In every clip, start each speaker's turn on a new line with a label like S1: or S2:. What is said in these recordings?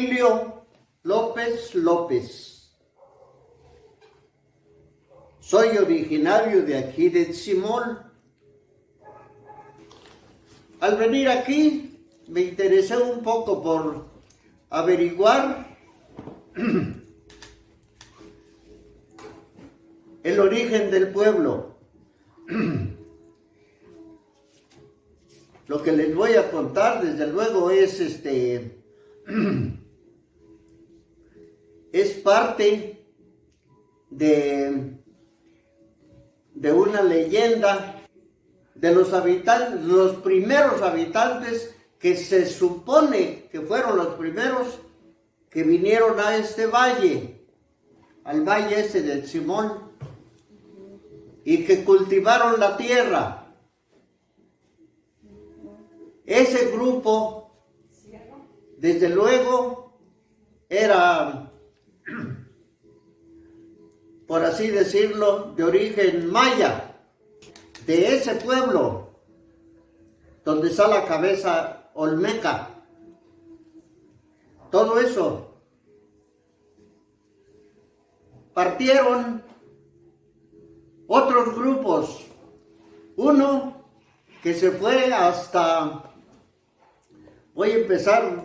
S1: Emilio López López. Soy originario de aquí de Tzimol. Al venir aquí me interesé un poco por averiguar el origen del pueblo. Lo que les voy a contar, desde luego, es parte de una leyenda de los habitantes, los primeros habitantes que se supone que fueron los primeros que vinieron a este valle, al valle ese de Tzimol, y que cultivaron la tierra. Ese grupo, desde luego, era, por así decirlo, de origen maya, de ese pueblo donde está la cabeza olmeca. Todo eso. Partieron otros grupos. Uno que se fue hasta... Voy a empezar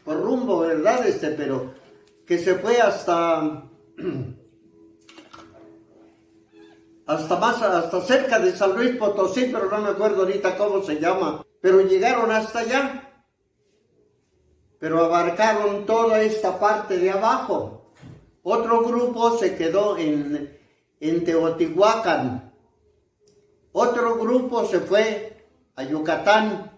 S1: por rumbo, ¿verdad? Pero que se fue hasta cerca de San Luis Potosí, pero no me acuerdo ahorita cómo se llama. Pero llegaron hasta allá. Pero abarcaron toda esta parte de abajo. Otro grupo se quedó en Teotihuacán. Otro grupo se fue a Yucatán.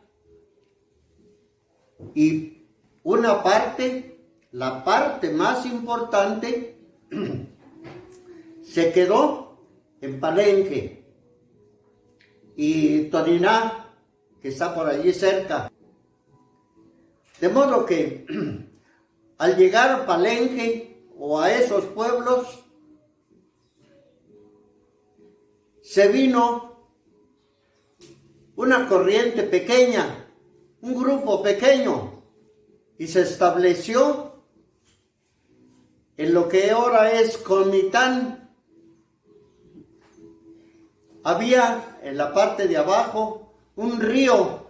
S1: Y una parte, la parte más importante, se quedó en Palenque y Toniná, que está por allí cerca. De modo que al llegar a Palenque o a esos pueblos, se vino una corriente pequeña, un grupo pequeño, y se estableció en lo que ahora es Comitán. Había en la parte de abajo un río.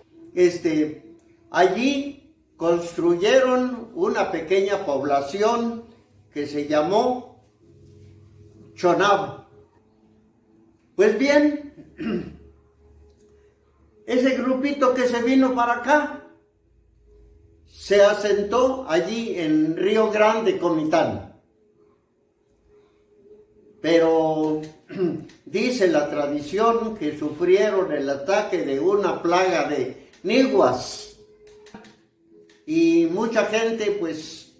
S1: Allí construyeron una pequeña población que se llamó Chonab. Pues bien, ese grupito que se vino para acá se asentó allí en Río Grande, Comitán. Pero dice la tradición que sufrieron el ataque de una plaga de niguas. Y mucha gente, pues,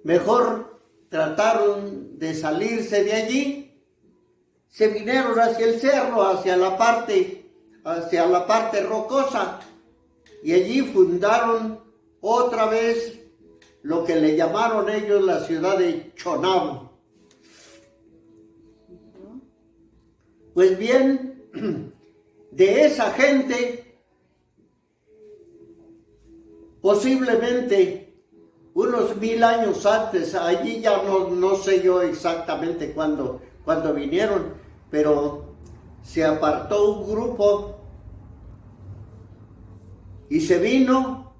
S1: mejor trataron de salirse de allí. Se vinieron hacia el cerro, hacia la parte rocosa, y allí fundaron otra vez lo que le llamaron ellos la ciudad de Chonab. Pues bien, de esa gente, posiblemente unos 1000 años antes, allí ya no sé yo exactamente cuándo vinieron, pero se apartó un grupo y se vino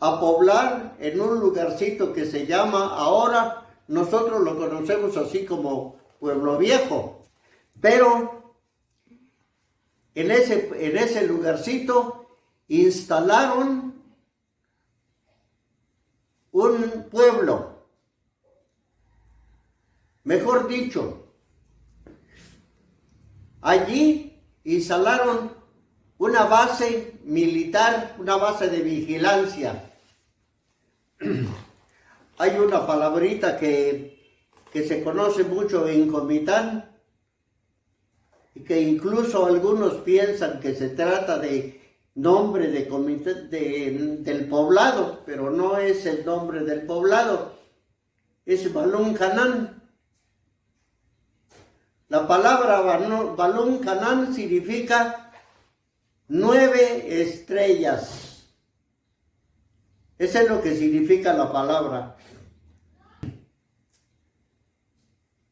S1: a poblar en un lugarcito que se llama, ahora nosotros lo conocemos así como Pueblo Viejo, pero en ese lugarcito instalaron un pueblo, mejor dicho, allí instalaron una base militar, una base de vigilancia. Hay una palabrita que se conoce mucho en Comitán y que incluso algunos piensan que se trata de nombre del poblado, pero no es el nombre del poblado, es Balún Canán. La palabra Balún Canán significa 9 estrellas. Eso es lo que significa la palabra.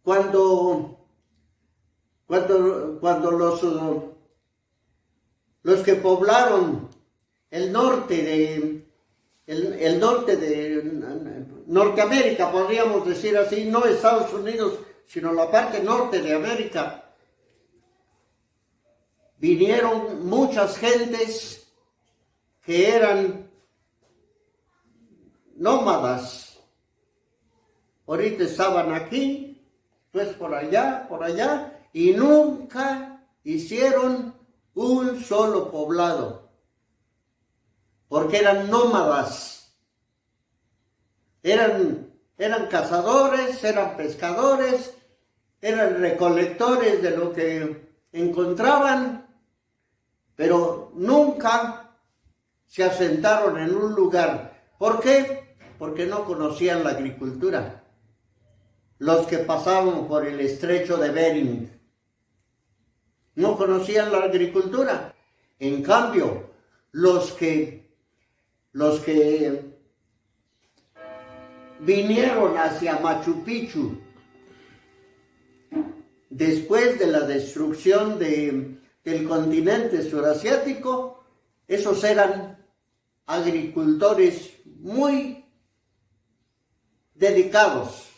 S1: Cuando los que poblaron el norte de Norteamérica, podríamos decir así, no Estados Unidos, sino la parte norte de América, vinieron muchas gentes que eran nómadas. Ahorita estaban aquí, pues por allá, y nunca hicieron un solo poblado, porque eran nómadas, eran cazadores, eran pescadores, eran recolectores de lo que encontraban, pero nunca se asentaron en un lugar. ¿Por qué? Porque no conocían la agricultura. Los que pasaban por el estrecho de Bering no conocían la agricultura. En cambio, los que vinieron hacia Machu Picchu después de la destrucción del continente surasiático, esos eran agricultores muy dedicados.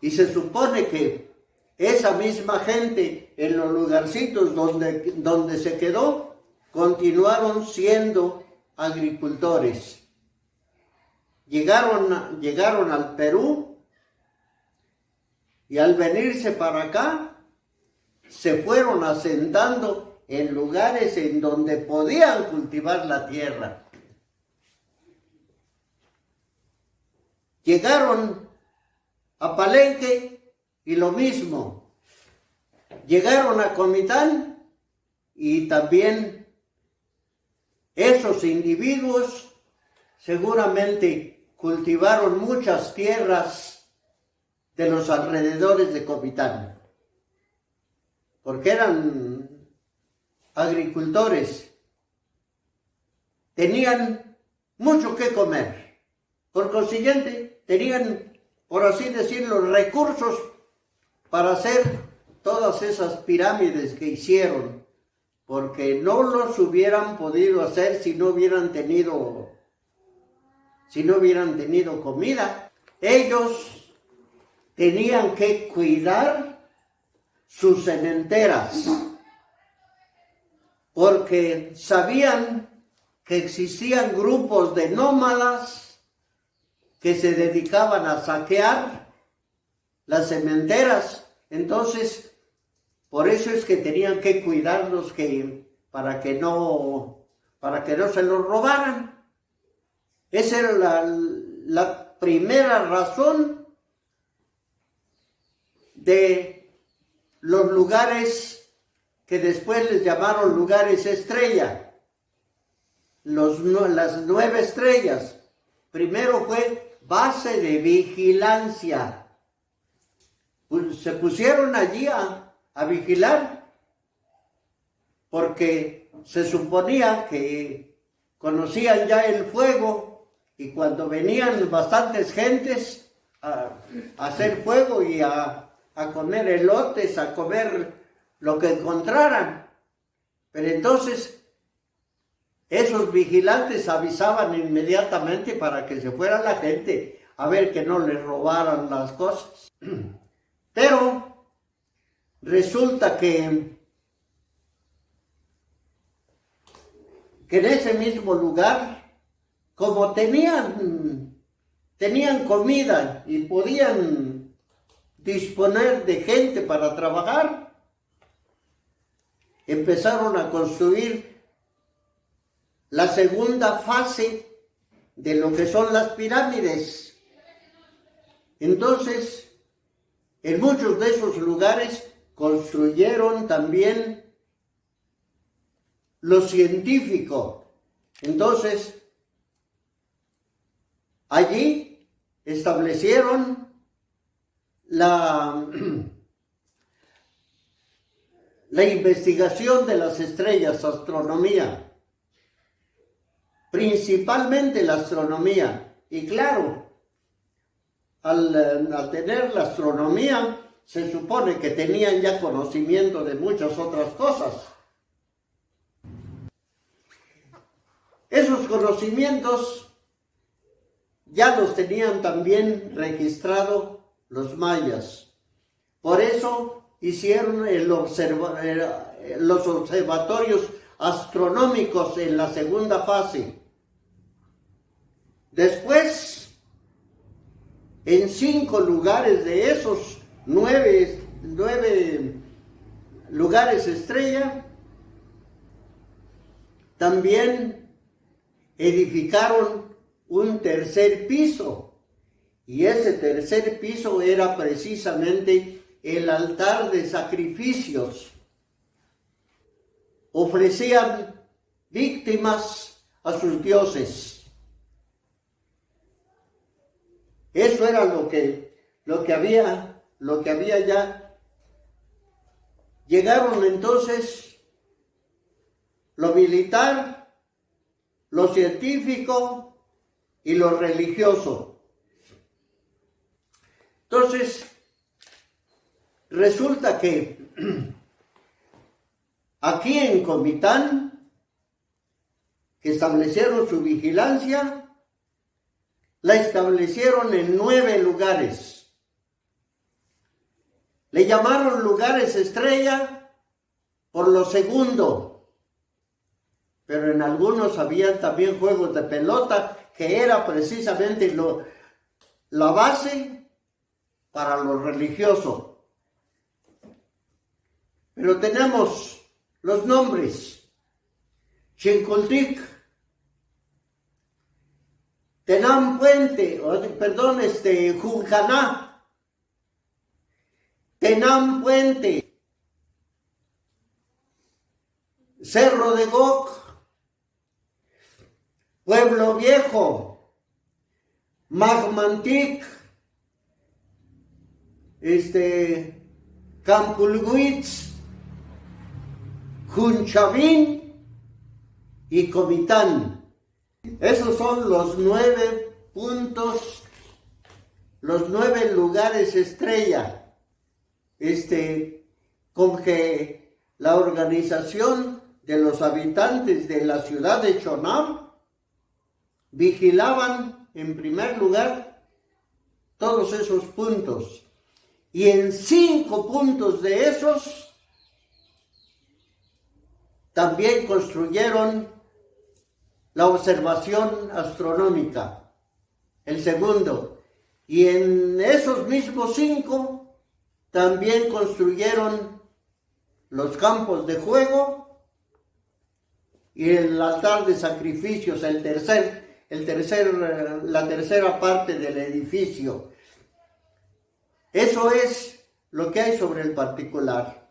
S1: Y se supone que esa misma gente en los lugarcitos donde se quedó, continuaron siendo agricultores. Llegaron al Perú y al venirse para acá, se fueron asentando en lugares en donde podían cultivar la tierra. Llegaron a Palenque y lo mismo. Llegaron a Comitán y también esos individuos seguramente cultivaron muchas tierras de los alrededores de Comitán, porque eran agricultores, tenían mucho que comer, por consiguiente tenían, por así decirlo, recursos para hacer todas esas pirámides que hicieron, porque no los hubieran podido hacer si no hubieran tenido comida. Ellos tenían que cuidar sus sementeras, porque sabían que existían grupos de nómadas que se dedicaban a saquear las sementeras. Entonces, por eso es que tenían que cuidarlos, para que no se los robaran. Esa era la primera razón de los lugares que después les llamaron lugares estrella, las 9 estrellas. Primero fue base de vigilancia. Se pusieron allí a vigilar, porque se suponía que conocían ya el fuego, y cuando venían bastantes gentes a hacer fuego y a comer elotes, a comer lo que encontraran. Pero entonces esos vigilantes avisaban inmediatamente para que se fuera la gente a ver que no les robaran las cosas. Pero resulta que en ese mismo lugar, como tenían comida y podían disponer de gente para trabajar, empezaron a construir la segunda fase de lo que son las pirámides. Entonces, en muchos de esos lugares construyeron también lo científico. Entonces, allí establecieron la investigación de las estrellas, astronomía. principalmente la astronomía. Y claro, al tener la astronomía, se supone que tenían ya conocimiento de muchas otras cosas. Esos conocimientos ya los tenían también registrado los mayas. Por eso hicieron los observatorios astronómicos en la segunda fase. Después, en 5 lugares de esos 9 lugares estrella, también edificaron un tercer piso. Y ese tercer piso era precisamente el altar de sacrificios. Ofrecían víctimas a sus dioses. Eso era lo que había ya. Llegaron entonces lo militar, lo científico y lo religioso. Entonces, resulta que aquí en Comitán, que establecieron su vigilancia, la establecieron en 9 lugares. Le llamaron lugares estrella por lo segundo, pero en algunos había también juegos de pelota, que era precisamente la base para lo religioso. Pero tenemos los nombres: Chincultic, Tenam Puente, Juncaná, Tenam Puente, Cerro de Goc, Pueblo Viejo, Magmantic, Campulhuitz, Junchavín y Comitán. Esos son los 9 puntos, los 9 lugares estrella, con que la organización de los habitantes de la ciudad de Chonam vigilaban en primer lugar todos esos puntos. Y en 5 puntos de esos también construyeron la observación astronómica, el segundo. Y en esos mismos 5 también construyeron los campos de juego y el altar de sacrificios, la tercera parte del edificio. Eso es lo que hay sobre el particular.